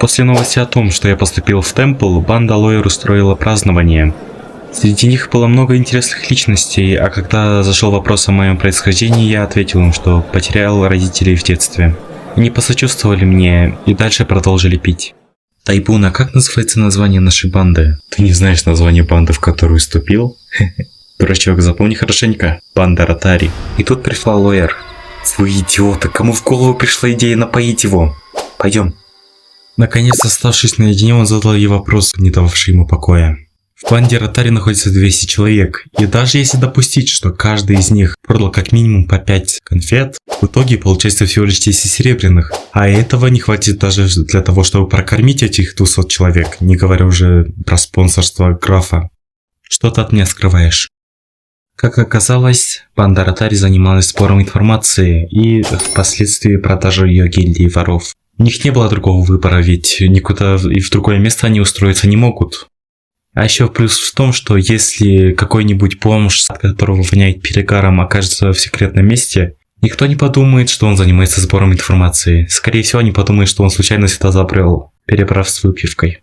После новости о том, что я поступил в Темпл, банда Лойер устроила празднование. Среди них было много интересных личностей, а когда зашел вопрос о моем происхождении, я ответил им, что потерял родителей в детстве. Они посочувствовали мне и дальше продолжили пить. Тайбун, а как называется название нашей банды? Ты не знаешь название банды, в которую вступил? Дурачок, запомни хорошенько. Банда Ротари. И тут пришла Лойер. Вы идиоты, кому в голову пришла идея напоить его? Пойдем. Наконец, оставшись наедине, он задал ей вопрос, не дававший ему покоя. В банде Ротари находится 200 человек, и даже если допустить, что каждый из них продал как минимум по 5 конфет, в итоге получается всего лишь 10 серебряных. А этого не хватит даже для того, чтобы прокормить этих 200 человек, не говоря уже про спонсорство графа. Что ты от меня скрываешь? Как оказалось, банда Ротари занималась сбором информации и впоследствии продажей ее гильдии воров. У них не было другого выбора, ведь никуда и в другое место они устроиться не могут. А еще плюс в том, что если какой-нибудь бомж, от которого воняет перегаром, окажется в секретном месте, никто не подумает, что он занимается сбором информации. Скорее всего, они подумают, что он случайно сюда забрел, перебрав с выпивкой.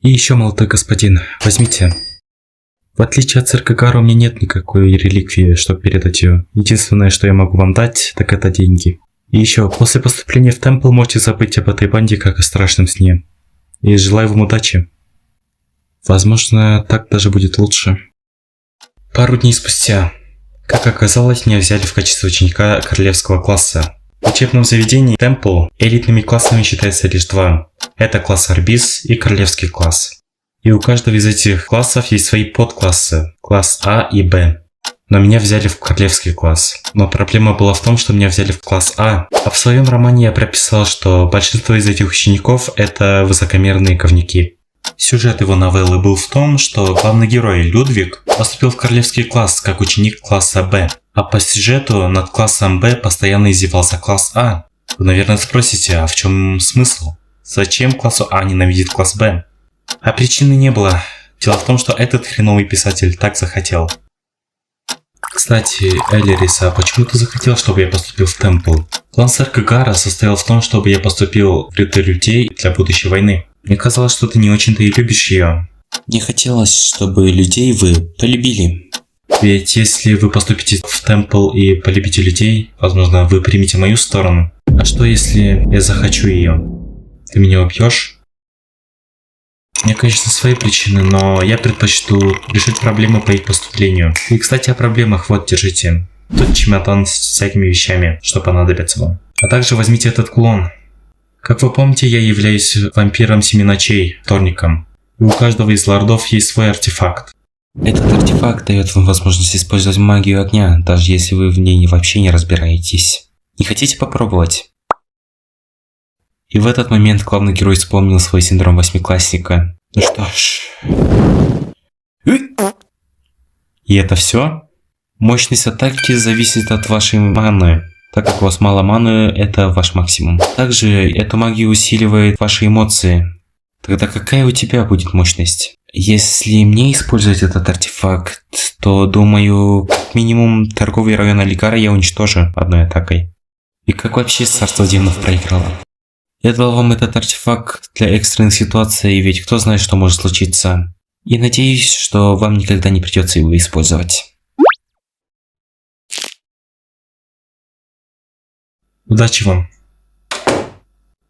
И еще, молодой господин, возьмите. В отличие от церкви Гара, у меня нет никакой реликвии, чтобы передать ее. Единственное, что я могу вам дать, так это деньги. И еще, после поступления в Темпл можете забыть об этой банде, как о страшном сне. И желаю вам удачи. Возможно, так даже будет лучше. Пару дней спустя, как оказалось, меня взяли в качестве ученика королевского класса. В учебном заведении Темпл элитными классами считается лишь два. Это класс Арбиз и королевский класс. И у каждого из этих классов есть свои подклассы, класс А и Б. Но меня взяли в королевский класс. Но проблема была в том, что меня взяли в класс А. А в своем романе я прописал, что большинство из этих учеников это высокомерные говнюки. Сюжет его новеллы был в том, что главный герой Людвиг поступил в королевский класс как ученик класса Б. А по сюжету над классом Б постоянно издевался класс А. Вы, наверное, спросите, а в чем смысл? Зачем классу А ненавидит класс Б? А причины не было. Дело в том, что этот хреновый писатель так захотел. Кстати, Элерис, а почему ты захотел, чтобы я поступил в Темпл? План церкви Гара состоял в том, чтобы я поступил в ряды людей для будущей войны. Мне казалось, что ты не очень-то и любишь ее. Мне хотелось, чтобы людей вы полюбили. Ведь если вы поступите в Темпл и полюбите людей, возможно, вы примете мою сторону. А что если я захочу ее? Ты меня убьешь? У меня, конечно, свои причины, но я предпочту решить проблемы по их поступлению. И, кстати, о проблемах, вот, держите. Тут чемодан с всякими вещами, что понадобится вам. А также возьмите этот кулон. Как вы помните, я являюсь вампиром Семи Ночей, вторником. И у каждого из лордов есть свой артефакт. Этот артефакт дает вам возможность использовать магию огня, даже если вы в ней вообще не разбираетесь. Не хотите попробовать? И в этот момент главный герой вспомнил свой синдром восьмиклассника. Ну что ж. И это все? Мощность атаки зависит от вашей маны. Так как у вас мало маны, это ваш максимум. Также эта магия усиливает ваши эмоции. Тогда какая у тебя будет мощность? Если мне использовать этот артефакт, то, думаю, как минимум торговый район Алигара я уничтожу одной атакой. И как вообще Царство Демонов проиграло? Я дал вам этот артефакт для экстренных ситуаций, ведь кто знает, что может случиться. И надеюсь, что вам никогда не придется его использовать. Удачи вам.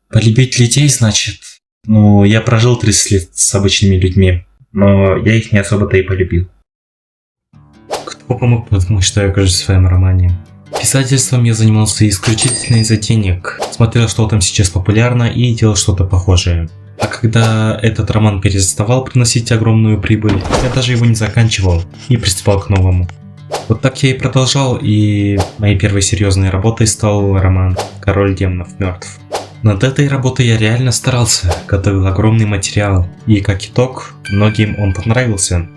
Полюбить людей, значит? Ну, я прожил 30 лет с обычными людьми, но я их не особо-то и полюбил. Кто помог подумать, что я окажусь в своем романе? Писательством я занимался исключительно из-за денег. Смотрел, что там сейчас популярно, и делал что-то похожее. А когда этот роман переставал приносить огромную прибыль, я даже его не заканчивал и приступал к новому. Вот так я и продолжал, и моей первой серьезной работой стал роман «Король демонов мертв». Над этой работой я реально старался, готовил огромный материал, и как итог, многим он понравился.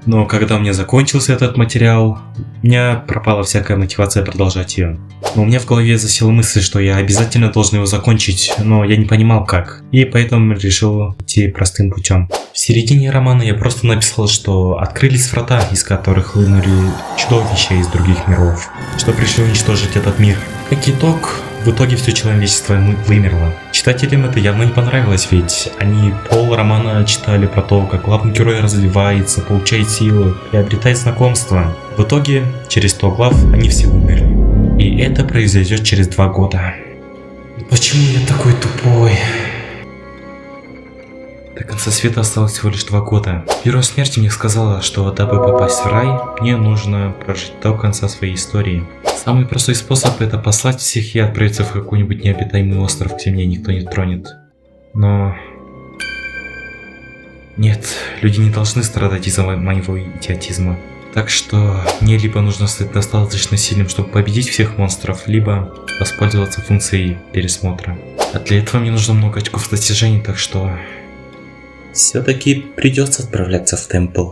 Но когда у меня закончился этот материал, у меня пропала всякая мотивация продолжать ее. Но у меня в голове засела мысль, что я обязательно должен его закончить, но я не понимал как, и поэтому решил идти простым путем. В середине романа я просто написал, что открылись врата, из которых хлынули чудовища из других миров, что пришли уничтожить этот мир. Как итог, В итоге все человечество вымерло. Читателям это явно не понравилось, ведь они пол романа читали про то, как главный герой развивается, получает силы, приобретает знакомства. В итоге, через 100 глав, они все умерли. И это произойдет через 2 года. Почему я такой тупой? До конца света осталось всего лишь 2 года. Герой смерти мне сказала, что дабы попасть в рай, мне нужно прожить до конца своей истории. Самый простой способ это послать всех и отправиться в какой-нибудь необитаемый остров, где меня никто не тронет. Но... Нет, люди не должны страдать из-за моего идиотизма. Так что мне либо нужно стать достаточно сильным, чтобы победить всех монстров, либо воспользоваться функцией пересмотра. А для этого мне нужно много очков достижений, так что... Все-таки придется отправляться в Темпл.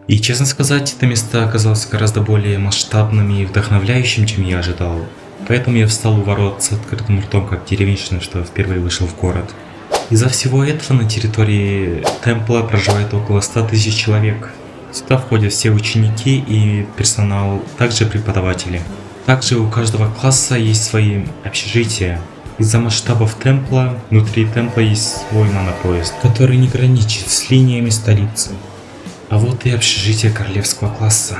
И честно сказать, это место оказалось гораздо более масштабным и вдохновляющим, чем я ожидал. Поэтому я встал у ворот с открытым ртом, как деревенщина, что впервые вышел в город. Из-за всего этого на территории Темпла проживает около 100 тысяч человек. Сюда входят все ученики и персонал, также преподаватели. Также у каждого класса есть свои общежития. Из-за масштабов Темпла, внутри Темпла есть свой монопоезд, который не граничит с линиями столицы. А вот и общежитие королевского класса.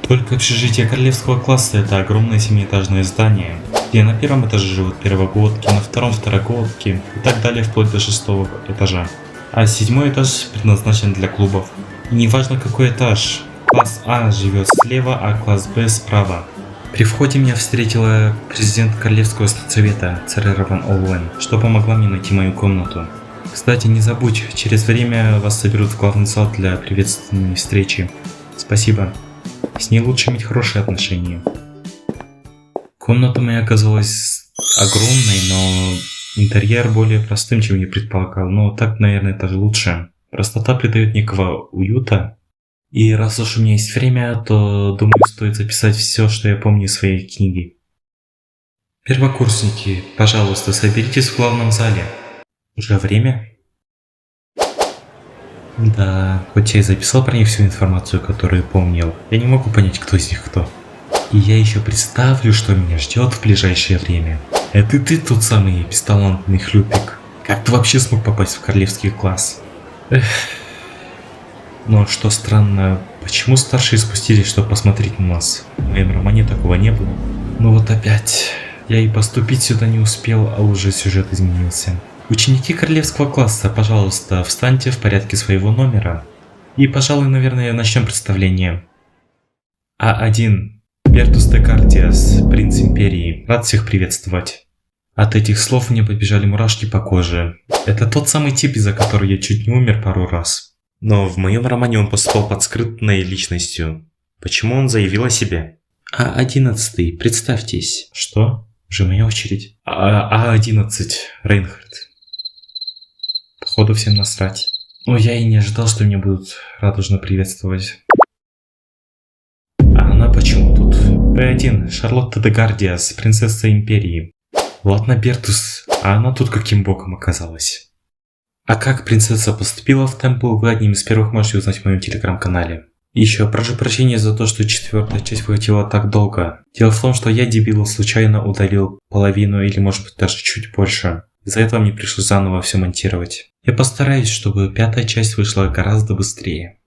Только общежитие королевского класса это огромное 7-этажное здание, где на первом этаже живут первогодки, на втором второгодки и так далее вплоть до 6-го этажа. А 7-й этаж предназначен для клубов. И неважно какой этаж, класс А живет слева, а класс Б справа. При входе меня встретила президент Королевского совета Церера ван Оуэн, что помогла мне найти мою комнату. Кстати, не забудь, через время вас соберут в главный зал для приветственной встречи. Спасибо. С ней лучше иметь хорошие отношения. Комната моя оказалась огромной, но интерьер более простым, чем я предполагал. Но так, наверное, это же лучше. Простота придает некого уюта. И раз уж у меня есть время, то, думаю, стоит записать все, что я помню из своей книги. Первокурсники, пожалуйста, соберитесь в главном зале. Уже время? Да, хоть я и записал про них всю информацию, которую помнил, я не могу понять, кто из них кто. И я еще представлю, что меня ждет в ближайшее время. Это ты тот самый бесталантный хлюпик. Как ты вообще смог попасть в королевский класс? Эх. Но что странно, почему старшие спустились, чтобы посмотреть на нас? В моем романе такого не было. Ну вот опять. Я и поступить сюда не успел, а уже сюжет изменился. Ученики королевского класса, пожалуйста, встаньте в порядке своего номера. И, пожалуй, наверное, начнем представление. А1. Бертус де Гардиас, принц Империи. Рад всех приветствовать. От этих слов мне побежали мурашки по коже. Это тот самый тип, из-за которого я чуть не умер пару раз. Но в моем романе он поступал под скрытной личностью. Почему он заявил о себе? А11, представьтесь. Что? Уже моя очередь. А11, Рейнхард. Походу всем насрать. Но я и не ожидал, что меня будут радужно приветствовать. А она почему тут? Б1, Шарлотта де Гардиас, принцесса Империи. Ладно, Бертус, а она тут каким боком оказалась? А как принцесса поступила в Темпл, вы одним из первых можете узнать в моем телеграм-канале. Еще прошу прощения за то, что 4-я часть выходила так долго. Дело в том, что я, дебил, случайно удалил половину или может быть даже чуть больше. Из-за этого мне пришлось заново все монтировать. Я постараюсь, чтобы 5-я часть вышла гораздо быстрее.